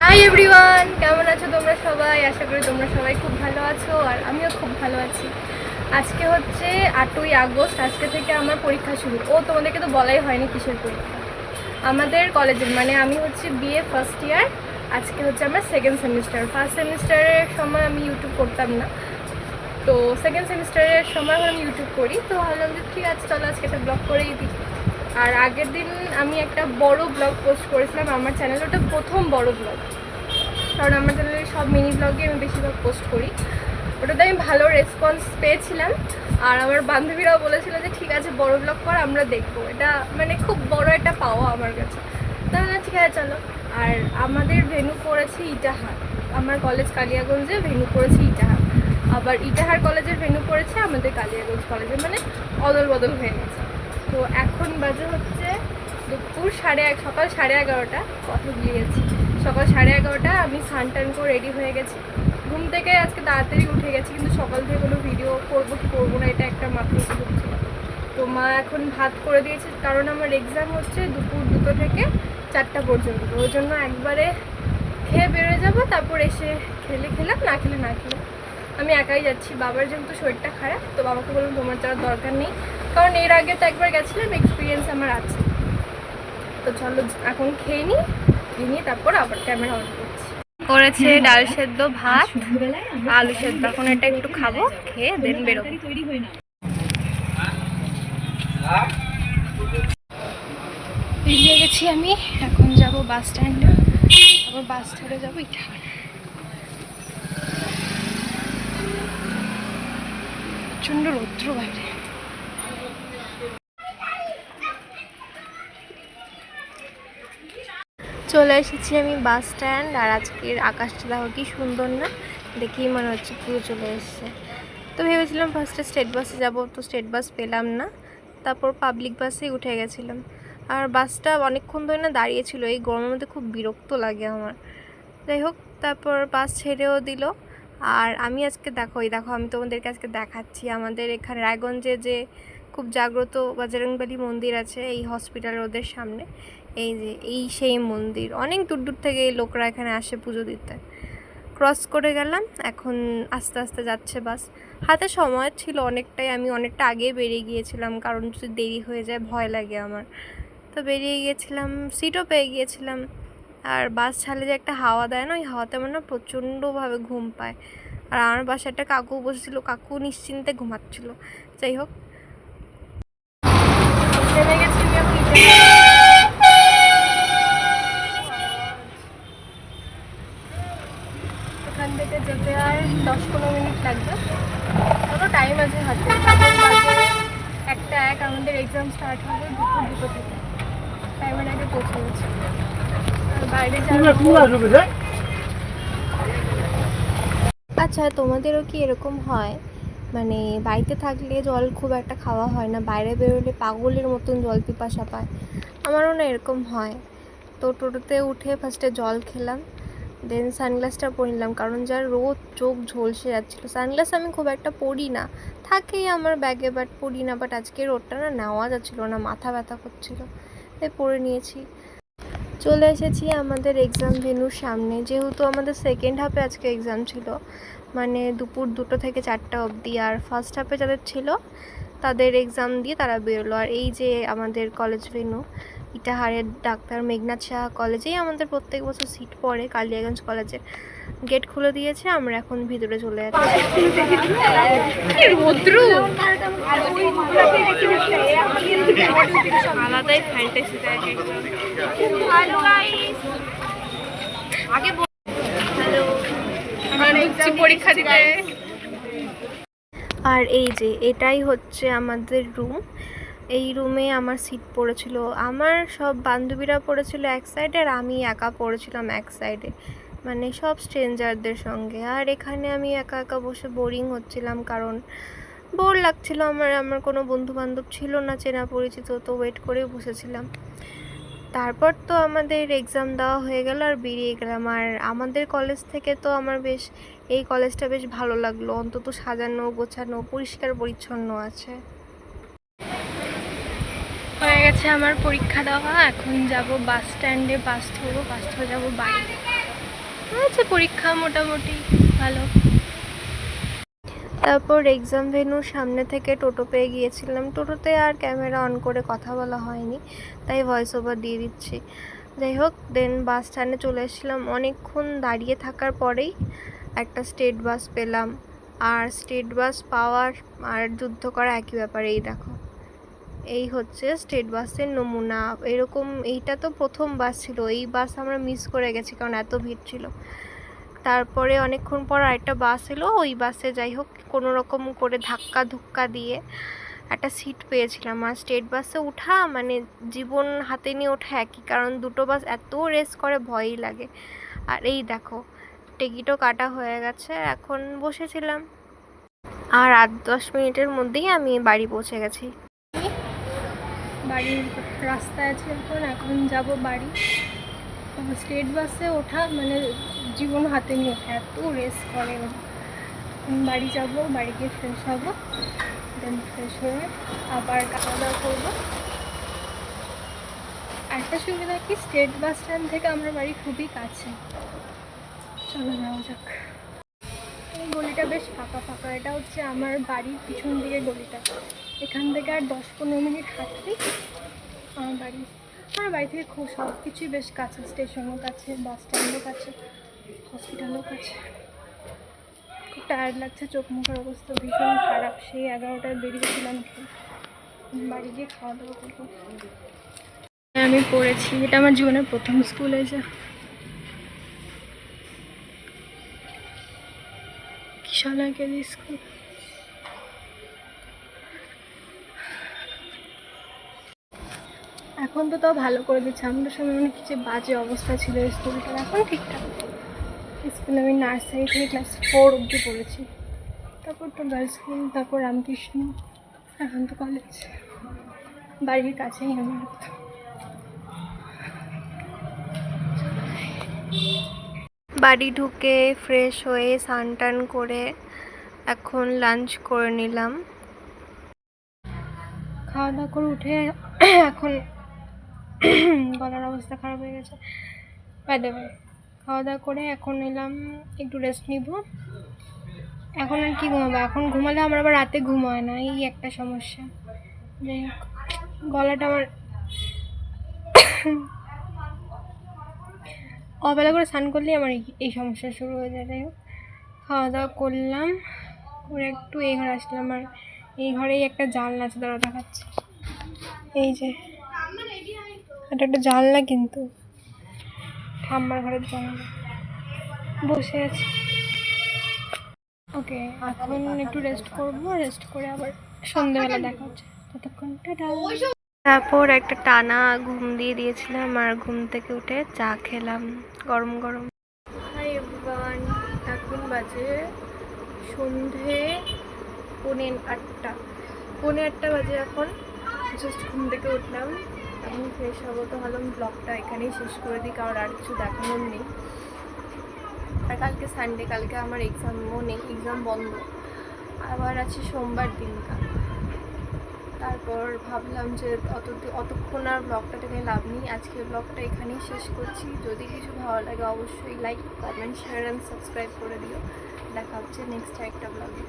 Hi everyone, কেমন আছো তোমরা সবাই? আশা করি তোমরা সবাই খুব ভালো আছো আর আমিও খুব ভালো আছি। আজকে হচ্ছে 8ই আগস্ট। আজকে থেকে আমার পরীক্ষা শুরু। তোমাদেরকে তো বলাই হয়নি কিসের পরীক্ষা। আমাদের কলেজের মানে আমি হচ্ছে বিএ ফার্স্ট ইয়ার। আজকে হচ্ছে আমার সেকেন্ড সেমিস্টার। ফার্স্ট সেমিস্টারের সময় আমি ইউটিউব করতাম না, তো সেকেন্ড সেমিস্টারের সময় আমি ইউটিউব করি। তো ভাবলাম যে ঠিক আছে, চলো আজকে একটা ব্লগ করেই দিই। আর আগের দিন আমি একটা বড় ব্লগ পোস্ট করেছিলাম আমার চ্যানেলে, ওটা প্রথম বড় ব্লগ, কারণ আমার চ্যানেলে সব মিনি ব্লগে আমি বেশিরভাগ পোস্ট করি। ওটাতে আমি ভালো রেসপন্স পেয়েছিলাম, আর আমার বান্ধবীরাও বলেছিল যে ঠিক আছে বড় ব্লগ কর, আমরা দেখবো। এটা মানে খুব বড় একটা পাওয়া আমার কাছে। তাহলে ঠিক আছে চলো। আর আমাদের ভেন্যু পড়েছে ইটাহার। আমার কলেজ কালিয়াগঞ্জে, ভেন্যু পড়েছে ইটাহার। আবার ইটাহার কলেজের ভেন্যু পড়েছে আমাদের কালিয়াগঞ্জ কলেজে, মানে অদল বদল হয়ে গেছে। তো এখন বাজে হচ্ছে দুপুর সকাল 11:30। কথা ভুলে গেছি, সকাল 11:30। আমি স্নান টান করে রেডি হয়ে গেছি। ঘুম থেকে আজকে তাড়াতাড়ি উঠে গেছি, কিন্তু সকাল থেকে কোনো ভিডিও করবো কি করবো না এটা একটা মাথায় ঢুকছিল। তো মা এখন ভাত করে দিয়েছে, কারণ আমার এক্সাম হচ্ছে দুপুর 2টো থেকে 4টা পর্যন্ত। ওই জন্য একবারে খেয়ে বেরোয় যাবো, তারপর এসে খেলাম, না খেলে না খেলে। আমি একাই যাচ্ছি। বাবার যেহেতু শরীরটা খারাপ, তো বাবাকে বললাম তোমার যাওয়ার দরকার নেই, কারণ এর আগে তো একবার গেছিলাম, এক্সপিরিয়েন্স আমার আছে। তো চলো এখন খেয়ে নিই, তারপর আবার ক্যামেরা অন করছি। করেছে ডাল সেদ্ধ, ভাত, আলু সেদ্ধ। এখন এটা একটু খাবো, খেয়ে দেন বেরোবো। বেরিয়ে গেছি আমি, এখন যাব বাস স্ট্যান্ডে, আবার বাস ধরে যাবো ইটাহার। প্রচণ্ড রৌদ্র বাইরে। চলে এসেছি আমি বাস স্ট্যান্ড। আর আজকের আকাশটা দেখো কি সুন্দর না, দেখেই মনে হচ্ছে পুরো চলে এসছে। তো ভেবেছিলাম ফার্স্টে স্টেট বাসে যাব, তো স্টেট বাস পেলাম না, তারপর পাবলিক বাসেই উঠে গেছিলাম। আর বাসটা অনেকক্ষণ ধরে না দাঁড়িয়েছিল, এই গরমের মধ্যে খুব বিরক্ত লাগে আমার। যাই হোক, তারপর বাস ছেড়েও দিল। আর আমি আজকে দেখো আমি তোমাদেরকে আজকে দেখাচ্ছি আমাদের এখানে রায়গঞ্জে যে খুব জাগ্রত বজরংবলী মন্দির আছে, এই হসপিটাল রোডের সামনে। এই যে সেই মন্দির, অনেক দূর দূর থেকে এই লোকরা এখানে আসে পুজো দিতে। ক্রস করে গেলাম, এখন আস্তে আস্তে যাচ্ছে বাস। হাতে সময় ছিল অনেকটাই, আমি অনেকটা আগেই বেরিয়ে গিয়েছিলাম, কারণ যদি দেরি হয়ে যায় ভয় লাগে আমার। তো বেরিয়ে গিয়েছিলাম, সিটও পেয়ে গিয়েছিলাম। আর বাস ছাড়লে যে একটা হাওয়া দেয় না, ওই হাওয়াতে আমার না প্রচণ্ডভাবে ঘুম পায়। আর আমার পাশে একটা কাকু বসেছিল, কাকু নিশ্চিন্তে ঘুমাচ্ছিল। যাই হোক, নেমে গেছি আমি। এখান থেকে যেতে আর 10-15 মিনিট লাগবে, কোনো টাইম আছে হাতে। একটা আমাদের এক্সাম স্টার্ট হবে দুপুর 2টো থেকে, টাইমের আগে পৌঁছে গেছি। বাইরে আচ্ছা, তোমাদেরও কি এরকম হয়, মানে বাড়িতে থাকলে জল খুব একটা খাওয়া হয় না, বাইরে বেরোলে পাগলের মতন জল পিপাসা পায়? আমারও না এরকম হয়। তো টোটোতে উঠে ফার্স্টে জল খেলাম, দেন সানগ্লাসটা পরে নিলাম, কারণ যার রোদ চোখ ঝলসে যাচ্ছিলো। সানগ্লাস আমি খুব একটা পরি না, থাকেই আমার ব্যাগে, বাট পরি না। বাট আজকে রোদটা না নেওয়া যাচ্ছিলো না, মাথা ব্যথা করছিলো, তাই পরে নিয়েছি। চলে এসেছি আমাদের এক্সাম ভেন্যুর সামনে। যেহেতু আমাদের সেকেন্ড হাফে আজকে এক্সাম ছিল, মানে দুপুর 2টো থেকে 4টা অবধি। আর ফার্স্ট হাফে যাদের ছিল তাদের এক্সাম দিয়ে তারা বেরোলো। আর এই যে আমাদের কলেজ ভেন্যু, ইটাহারের ডাক্তার মেঘনাথ সাহা কলেজেই আমাদের প্রত্যেক বছর সিট পড়ে। কালিয়াগঞ্জ কলেজে গেট খুলে দিয়েছে, আমরা এখন ভিতরে চলে যাচ্ছি। আলাদাই ফ্যান্টাসি থাকে। পরীক্ষা দিতে। আর এই যে এটাই হচ্ছে আমাদের রুম। এই রুমে আমার সিট পড়েছিল, আমার সব বান্ধবীরা পড়েছিল এক সাইডে, আর আমি একা পড়েছিলাম এক সাইডে, মানে সব স্ট্রেঞ্জারদের সঙ্গে। আর এখানে আমি একা একা বসে বোরিং হচ্ছিলাম, কারণ বোর লাগছিল আমার কোনো বন্ধু বান্ধব ছিল না চেনা পরিচিত, তো ওয়েট করে বসেছিলাম। তারপর তো আমাদের এক্সাম দেওয়া হয়ে গেল আর বেরিয়ে গেলাম। আর আমাদের কলেজ থেকে তো আমার বেশ এই কলেজটা বেশ ভালো লাগলো, অন্তত সাজানো গোছানো পরিষ্কার পরিচ্ছন্ন আছে। হয়ে গেছে আমার পরীক্ষা দেওয়া, এখন যাব বাস স্ট্যান্ডে, বাস ধরবো, বাস ধরে যাবো বাড়ি। আচ্ছা, পরীক্ষা মোটামুটি ভালো। তারপর এক্সাম ভেন্যুর সামনে থেকে টোটো পেয়ে গিয়েছিলাম। টোটোতে আর ক্যামেরা অন করে কথা বলা হয়নি, তাই ভয়েস ওভার দিয়ে দিচ্ছি। যাই হোক, দেন বাস স্ট্যান্ডে চলে এসেছিলাম। অনেকক্ষণ দাঁড়িয়ে থাকার পরেই একটা স্টেট বাস পেলাম। আর স্টেট বাস পাওয়ার আর যুদ্ধ করা একই ব্যাপার। এই দেখো, এই হচ্ছে স্টেট বাসের নমুনা। এরকম এইটা তো প্রথম বাস ছিল, এই বাস আমরা মিস করে গেছি কারণ এত ভিড় ছিল। তারপরে অনেকক্ষণ পর আরেকটা বাস এলো, ওই বাসে যাই হোক কোনো রকম করে ধাক্কা ধুক্কা দিয়ে একটা সিট পেয়েছিলাম। আর স্টেট বাসে ওঠা মানে জীবন হাতে নিয়ে ওঠা একই, কারণ দুটো বাস এত রেস করে ভয়ই লাগে। আর এই দেখো, টিকিটও কাটা হয়ে গেছে, এখন বসেছিলাম। আর 8-10 মিনিটের মধ্যেই আমি বাড়ি পৌঁছে গেছি। বাড়ির রাস্তায় আছি এখন যাব বাড়ি। স্টেট বাসে ওঠা মানে জীবন হাতে নিয়ে ওঠা, এত রেস করে। বাড়ি যাব, বাড়ি গিয়ে ফ্রেশ হবো, দেন ফ্রেশ হয়ে আবার খাওয়া দাওয়া করবো। একটা সুবিধা কি, স্টেট বাস স্ট্যান্ড থেকে আমার বাড়ি খুবই কাছে। চলো যাওয়া যাক। এই গলিটা বেশ ফাঁকা ফাঁকা, এটা হচ্ছে আমার বাড়ির পিছন দিকে গলিটা। এখান থেকে আর 10-15 মিনিট হাঁটলেই আমার বাড়ি। আমার বাড়ি থেকে খুব সব কিছুই বেশ কাছে, স্টেশনও কাছে, বাস স্ট্যান্ডও কাছে, হসপিটালও কাছে। খুব টায়ার্ড লাগছে, চোখ মুখের অবস্থা ভীষণ খারাপ। সেই 11টায় বেরিয়েছিলাম, বাড়ি গিয়ে খাওয়া দাওয়া করবো। আমি পড়েছি, এটা আমার জীবনের প্রথম স্কুল। এসে কিশোরগঞ্জ স্কুল। এখন তো তাও ভালো করে দিচ্ছে, আমাদের সময় অনেক কিছু বাজে অবস্থা ছিল স্কুলটার। এখন ঠিকঠাক। স্কুলে আমি নার্সারি থেকে ক্লাস 4 অবধি পড়েছি, তারপর তো গার্লস স্কুল, তারপর রামকৃষ্ণ, এখন তো কলেজ। বাড়ির কাছেই আমার। বাড়ি ঢুকে ফ্রেশ হয়ে স্নান টান করে এখন লাঞ্চ করে নিলাম। খাওয়া দাওয়া করে উঠে এখন গলার অবস্থা খারাপ হয়ে গেছে। খাওয়া দাওয়া করে এখন এলাম একটু রেস্ট নিব। এখন আর কি ঘুমাবো, এখন ঘুমালে আমার আবার রাতে ঘুম হয় না, এই একটা সমস্যা। যাই হোক, গলাটা আমার অবেলা করে স্নান করলেই আমার এই সমস্যা শুরু হয়ে যায়। যাই হোক, খাওয়া দাওয়া করলাম করে একটু এই ঘরে আসলাম। আর এই ঘরেই একটা জানলা আছে, দাঁড়া দেখাচ্ছে। এই যে এটা একটা জানলা, কিন্তু ঠাম্মার ঘরের জানলা। বসে আছি। ওকে, এখন একটু রেস্ট করবো, রেস্ট করে আবার সন্ধ্যেবেলা দেখা হচ্ছে। ততক্ষণ টাটা। তারপর একটা টানা ঘুম দিয়ে দিয়েছিলাম, আর ঘুম থেকে উঠে চা খেলাম গরম গরম। হাই এভরিওয়ান, এখন বাজে সন্ধে 8:45 বাজে এখন। জাস্ট ঘুম থেকে উঠলাম, এখন ফ্রেশ হবো। তো ভাবলাম ব্লগটা এখানেই শেষ করে দিই, কারণ আর কিছু দেখানোর নেই। আর কালকে সানডে, কালকে আমার এক্সামও নেই, এক্সাম বন্ধ। আবার আছে সোমবার দিনটা। তারপর ভাবলাম যে অতক্ষণ আর ব্লগটা টেনে লাভ নেই, আজকের ব্লগটা এখানেই শেষ করছি। যদি কিছু ভালো লাগে অবশ্যই like, comment, share and subscribe করে দিও। দেখা হচ্ছে নেক্সট একটা ব্লগে।